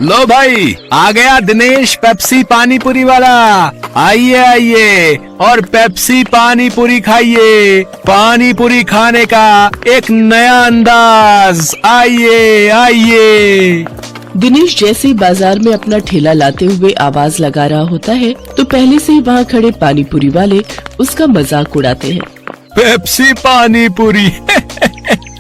लो भाई, आ गया दिनेश पेप्सी पानी पूरी वाला। आइए आइए और पेप्सी पानी पूरी खाइए। पानी पूरी खाने का एक नया अंदाज। आइए आइए। दिनेश जैसे ही बाजार में अपना ठेला लाते हुए आवाज लगा रहा होता है तो पहले से ही वहाँ खड़े पानी पूरी वाले उसका मजाक उड़ाते हैं। पेप्सी पानी पूरी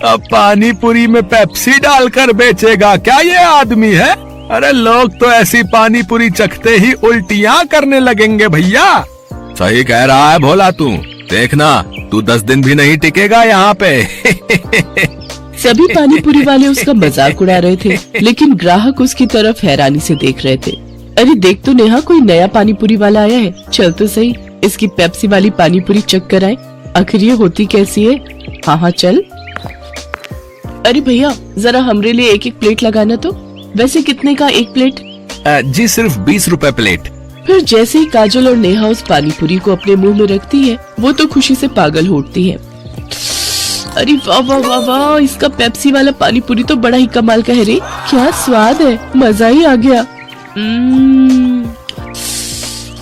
अब पानी पूरी में पेप्सी डालकर बेचेगा क्या ये आदमी है? अरे लोग तो ऐसी पानी पूरी चखते ही उल्टियाँ करने लगेंगे भैया। सही कह रहा है भोला तू। देखना तू 10 दिन भी नहीं टिकेगा यहाँ पे। सभी पानी पूरी वाले उसका मजाक उड़ा रहे थे, लेकिन ग्राहक उसकी तरफ हैरानी से देख रहे थे। अरे देख तो नेहा, कोई नया पानी पूरी वाला आया है। चल तो सही, इसकी पेप्सी वाली पानी पूरी चख कर आए, आखिर ये होती कैसी है। हाँ हाँ चल। अरे भैया जरा हमरे लिए एक एक प्लेट लगाना तो। वैसे कितने का एक प्लेट? जी सिर्फ 20 रुपए प्लेट। फिर जैसे ही काजल और नेहा उस पानी पूरी को अपने मुंह में रखती है, वो तो खुशी से पागल हो उठती है। अरे वाह वाह वाह वाह, इसका पेप्सी वाला पानी पूरी तो बड़ा ही कमाल का है रे। क्या स्वाद है, मजा ही आ गया।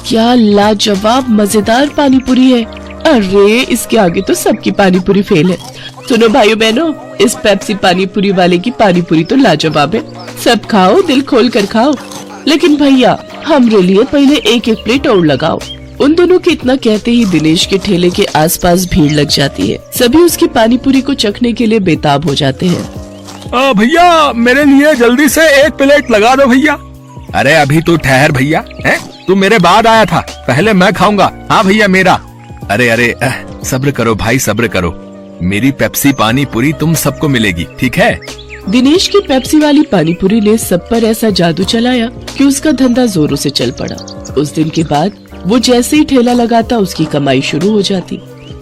क्या लाजवाब मजेदार पानी पूरी है। अरे इसके आगे तो सबकी पानी पूरी फेल है। सुनो भाइयों बहनों, इस पेप्सी पानी पूरी वाले की पानी पूरी तो लाजवाब है। सब खाओ, दिल खोल कर खाओ, लेकिन भैया हमरे लिए पहले एक एक प्लेट और लगाओ। उन दोनों के इतना कहते ही दिनेश के ठेले के आसपास भीड़ लग जाती है। सभी उसकी पानी पूरी को चखने के लिए बेताब हो जाते हैं। भैया मेरे लिए जल्दी से एक प्लेट लगा दो भैया। अरे अभी तू ठहर भैया, है तू मेरे बाद आया था, पहले मैं खाऊंगा। हाँ भैया मेरा। अरे अरे सब्र करो भाई, सब्र करो। मेरी पेप्सी पानी पूरी तुम सबको मिलेगी, ठीक है? दिनेश की पेप्सी वाली पानी पूरी ने सब पर ऐसा जादू चलाया कि उसका धंधा जोरों से चल पड़ा। उस दिन के बाद वो जैसे ही ठेला लगाता उसकी कमाई शुरू हो जाती।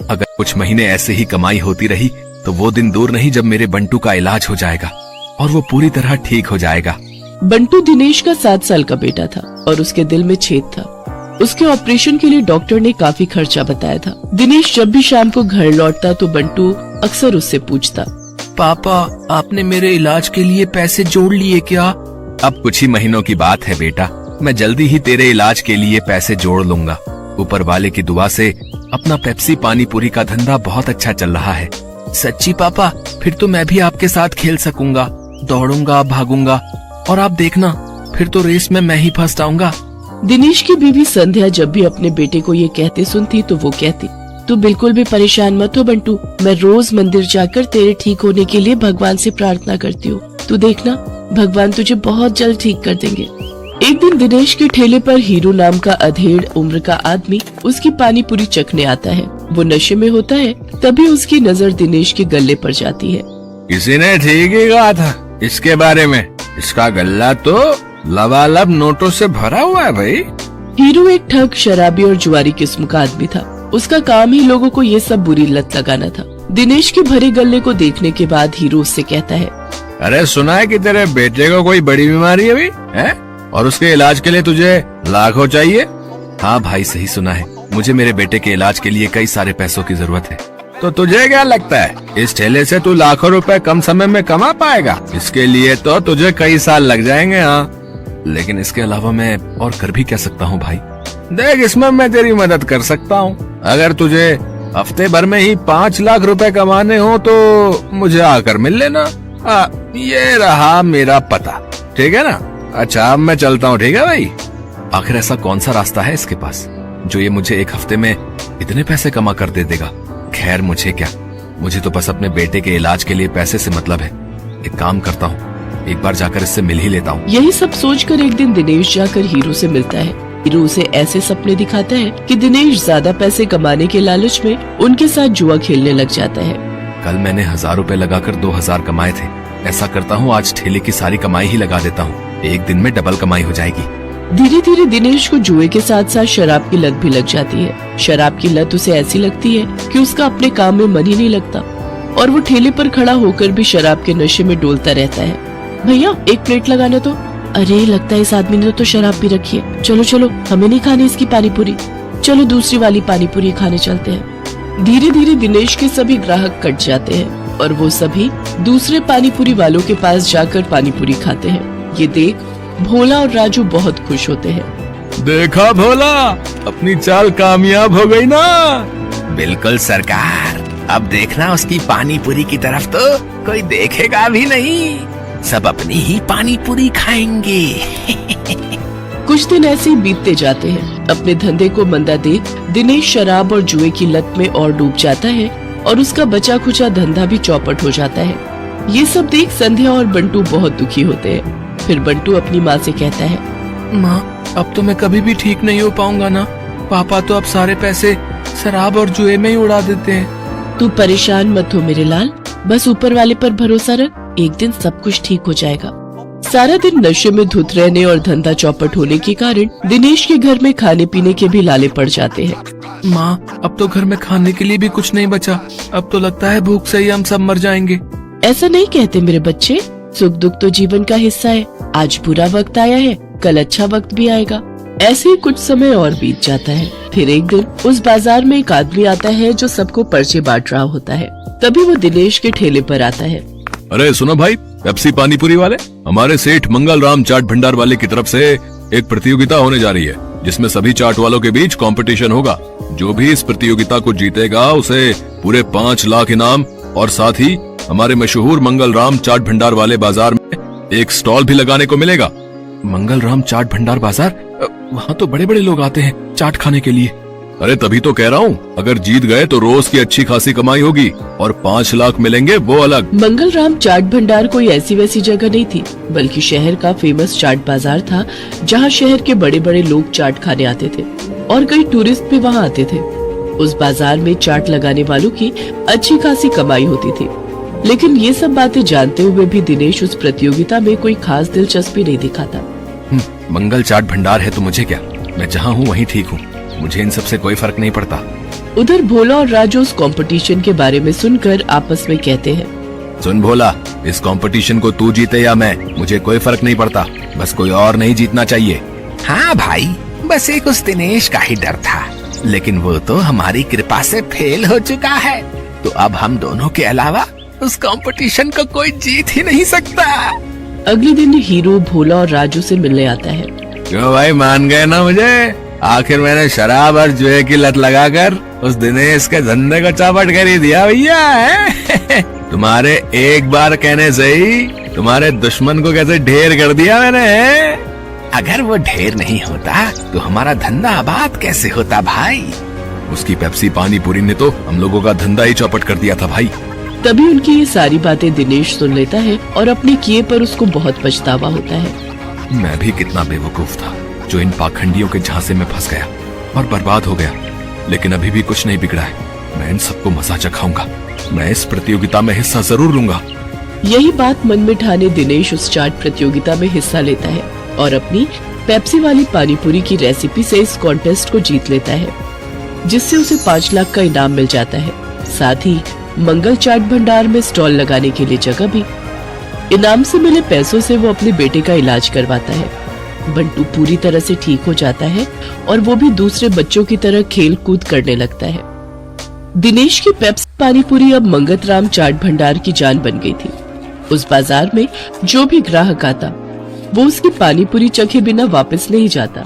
अगर कुछ महीने ऐसे ही कमाई होती रही तो वो दिन दूर नहीं जब मेरे बंटू का इलाज हो जाएगा और वो पूरी तरह ठीक हो जाएगा। बंटू दिनेश का 7 साल का बेटा था और उसके दिल में छेद था। उसके ऑपरेशन के लिए डॉक्टर ने काफी खर्चा बताया था। दिनेश जब भी शाम को घर लौटता तो बंटू अक्सर उससे पूछता, पापा आपने मेरे इलाज के लिए पैसे जोड़ लिए क्या? अब कुछ ही महीनों की बात है बेटा, मैं जल्दी ही तेरे इलाज के लिए पैसे जोड़ लूंगा। ऊपर वाले की दुआ से अपना पेप्सी पानी पूरी का धंधा बहुत अच्छा चल रहा है। सच्ची पापा? फिर तो मैं भी आपके साथ खेल सकूंगा, दौड़ूंगा, भागूंगा और आप देखना फिर तो रेस में मैं ही फर्स्ट आऊंगा। दिनेश की बीवी संध्या जब भी अपने बेटे को ये कहते सुनती तो वो कहती, तू बिल्कुल भी परेशान मत हो बंटू, मैं रोज मंदिर जाकर तेरे ठीक होने के लिए भगवान से प्रार्थना करती हूँ। तू देखना भगवान तुझे बहुत जल्द ठीक कर देंगे। एक दिन दिनेश के ठेले पर हीरो नाम का अधेड़ उम्र का आदमी उसकी पानी पूरी चखने आता है। वो नशे में होता है, तभी उसकी नजर दिनेश के गले पर जाती है। किसी ने ठीक ही कहा था इसके बारे में, इसका गल्ला तो लबालब नोटों से भरा हुआ है भाई। हीरो एक ठग, शराबी और जुआरी किस्म का आदमी था। उसका काम ही लोगों को ये सब बुरी लत लगाना था। दिनेश के भरे गले को देखने के बाद हीरो उससे कहता है, अरे सुना है कि तेरे बेटे को कोई बड़ी बीमारी है, है? और उसके इलाज के लिए तुझे लाखों चाहिए? हाँ भाई सही सुना है, मुझे मेरे बेटे के इलाज के लिए कई सारे पैसों की जरूरत है। तो तुझे क्या लगता है इस ठेले से तू लाखों रुपए कम समय में कमा पाएगा? इसके लिए तो तुझे कई साल लग जाएंगे। हाँ लेकिन इसके अलावा मैं और कर भी क्या सकता हूँ भाई? देख इसमें मैं तेरी मदद कर सकता हूँ। अगर तुझे हफ्ते भर में ही 5 लाख रुपए कमाने हो तो मुझे आकर मिल लेना। ये रहा मेरा पता, ठीक है ना? अच्छा अब मैं चलता हूँ, ठीक है भाई? आखिर ऐसा कौन सा रास्ता है इसके पास जो ये मुझे एक हफ्ते में इतने पैसे कमा कर दे देगा? खैर मुझे क्या, मुझे तो बस अपने बेटे के इलाज के लिए पैसे से मतलब है। एक काम करता हूँ, एक बार जाकर इससे मिल ही लेता हूँ। यही सब सोचकर एक दिन दिनेश जाकर हीरो से मिलता है। हीरो उसे ऐसे सपने दिखाता है कि दिनेश ज्यादा पैसे कमाने के लालच में उनके साथ जुआ खेलने लग जाता है। कल मैंने 1000 रुपए लगाकर 2000 कमाए थे। ऐसा करता हूँ आज ठेले की सारी कमाई ही लगा देता हूँ, एक दिन में डबल कमाई हो जाएगी। धीरे धीरे दिनेश को जुए के साथ साथ शराब की लत भी लग जाती है। शराब की लत उसे ऐसी लगती है कि उसका अपने काम में मन ही नहीं लगता और वो ठेले पर खड़ा होकर भी शराब के नशे में डोलता रहता है। भैया एक प्लेट लगाना तो। अरे लगता है इस आदमी ने तो शराब भी रखी है। चलो चलो, हमें नहीं खानी इसकी पानी पूरी, चलो दूसरी वाली पानी पूरी खाने चलते हैं। धीरे धीरे दिनेश के सभी ग्राहक कट जाते हैं और वो सभी दूसरे पानीपुरी वालों के पास जाकर पानीपुरी खाते हैं। ये देख भोला और राजू बहुत खुश होते हैं। देखा भोला, अपनी चाल कामयाब हो गई ना। बिल्कुल सरकार, अब देखना उसकी पानीपुरी की तरफ तो कोई देखेगा भी नहीं, सब अपनी ही पानीपुरी खाएंगे। कुछ दिन ऐसे ही बीतते जाते हैं। अपने धंधे को मंदा देख दिनेश शराब और जुए की लत में और डूब जाता है और उसका बचा खुचा धंधा भी चौपट हो जाता है। ये सब देख संध्या और बंटू बहुत दुखी होते हैं। फिर बंटू अपनी माँ से कहता है, माँ, अब तो मैं कभी भी ठीक नहीं हो पाऊंगा ना। पापा तो अब सारे पैसे शराब और जुए में ही उड़ा देते हैं। तू परेशान मत हो मेरे लाल, बस ऊपर वाले पर भरोसा रख, एक दिन सब कुछ ठीक हो जाएगा। सारा दिन नशे में धुत रहने और धंधा चौपट होने के कारण दिनेश के घर में खाने पीने के भी लाले पड़ जाते हैं। माँ, अब तो घर में खाने के लिए भी कुछ नहीं बचा। अब तो लगता है भूख से ही हम सब मर जाएंगे। ऐसा नहीं कहते मेरे बच्चे, सुख दुख तो जीवन का हिस्सा है। आज बुरा वक्त आया है, कल अच्छा वक्त भी आएगा। ऐसे ही कुछ समय और बीत जाता है। फिर एक दिन उस बाजार में एक आदमी आता है जो सबको पर्चे बांट रहा होता है। तभी वो दिनेश के ठेले पर आता है। अरे सुनो भाई, पेप्सी पानीपुरी वाले, हमारे सेठ मंगल राम चाट भंडार वाले की तरफ से एक प्रतियोगिता होने जा रही है, जिसमें सभी चाट वालों के बीच कंपटीशन होगा। जो भी इस प्रतियोगिता को जीतेगा उसे पूरे 5 लाख इनाम और साथ ही हमारे मशहूर मंगल राम चाट भंडार वाले बाजार में एक स्टॉल भी लगाने को मिलेगा। मंगल राम चाट भंडार बाजार, वहाँ तो बड़े बड़े लोग आते हैं चाट खाने के लिए। अरे तभी तो कह रहा हूँ, अगर जीत गए तो रोज की अच्छी खासी कमाई होगी और 5 लाख मिलेंगे वो अलग। मंगल राम चाट भंडार कोई ऐसी वैसी जगह नहीं थी, बल्कि शहर का फेमस चाट बाजार था, जहाँ शहर के बड़े बड़े लोग चाट खाने आते थे और कई टूरिस्ट भी वहाँ आते थे। उस बाजार में चाट लगाने वालों की अच्छी खासी कमाई होती थी। लेकिन ये सब बातें जानते हुए भी दिनेश उस प्रतियोगिता में कोई खास दिलचस्पी नहीं दिखाता। मंगल चाट भंडार है तो मुझे क्या, मैं जहाँ हूँ वहीं ठीक हूँ, मुझे इन सब से कोई फर्क नहीं पड़ता। उधर भोला और राजू उस कंपटीशन के बारे में सुनकर आपस में कहते हैं, सुन भोला, इस कंपटीशन को तू जीते या मैं, मुझे कोई फर्क नहीं पड़ता, बस कोई और नहीं जीतना चाहिए। हाँ भाई, बस एक उस दिनेश का ही डर था, लेकिन वो तो हमारी कृपा से फेल हो चुका है, तो अब हम दोनों के अलावा उस कंपटीशन को कोई जीत ही नहीं सकता। अगले दिन हीरो भोला और राजू से मिलने आता है। क्यों भाई, मान गए ना मुझे? आखिर मैंने शराब और जुए की लत लगाकर उस दिनेश के धंधे को चौपट कर ही दिया भैया। तुम्हारे एक बार कहने से ही तुम्हारे दुश्मन को कैसे ढेर कर दिया मैंने। अगर वो ढेर नहीं होता तो हमारा धंधा आबाद कैसे होता भाई? उसकी पेप्सी पानीपुरी ने तो हम लोगों का धंधा ही चौपट कर दिया था भाई। तभी उनकी ये सारी बातें दिनेश सुन लेता है और अपने किए पर उसको बहुत पछतावा होता है। मैं भी कितना बेवकूफ था जो इन पाखंडियों के झांसे में फंस गया और बर्बाद हो गया, लेकिन अभी भी कुछ नहीं बिगड़ा है। मैं इन सबको मजा चखाऊंगा, मैं इस प्रतियोगिता में हिस्सा जरूर लूंगा। यही बात मन में ठाने दिनेश उस चाट प्रतियोगिता में हिस्सा लेता है और अपनी पेप्सी वाली पानीपुरी की रेसिपी से इस कॉन्टेस्ट को जीत लेता है, जिससे उसे 5 लाख का इनाम मिल जाता है। साथ ही मंगल चाट भंडार में स्टॉल लगाने के लिए जगह भी। इनाम से मिले पैसों से वो अपने बेटे का इलाज करवाता है। बंटू पूरी तरह से ठीक हो जाता है और वो भी दूसरे बच्चों की तरह खेल कूद करने लगता है। दिनेश की पेप्सी पानीपुरी अब मंगत राम चाट भंडार की जान बन गई थी। उस बाजार में जो भी ग्राहक आता वो उसकी पानीपुरी चखे बिना वापस नहीं जाता।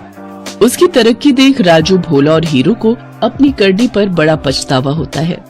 उसकी तरक्की देख राजू, भोला और हीरो को अपनी करनी पर बड़ा पछतावा होता है।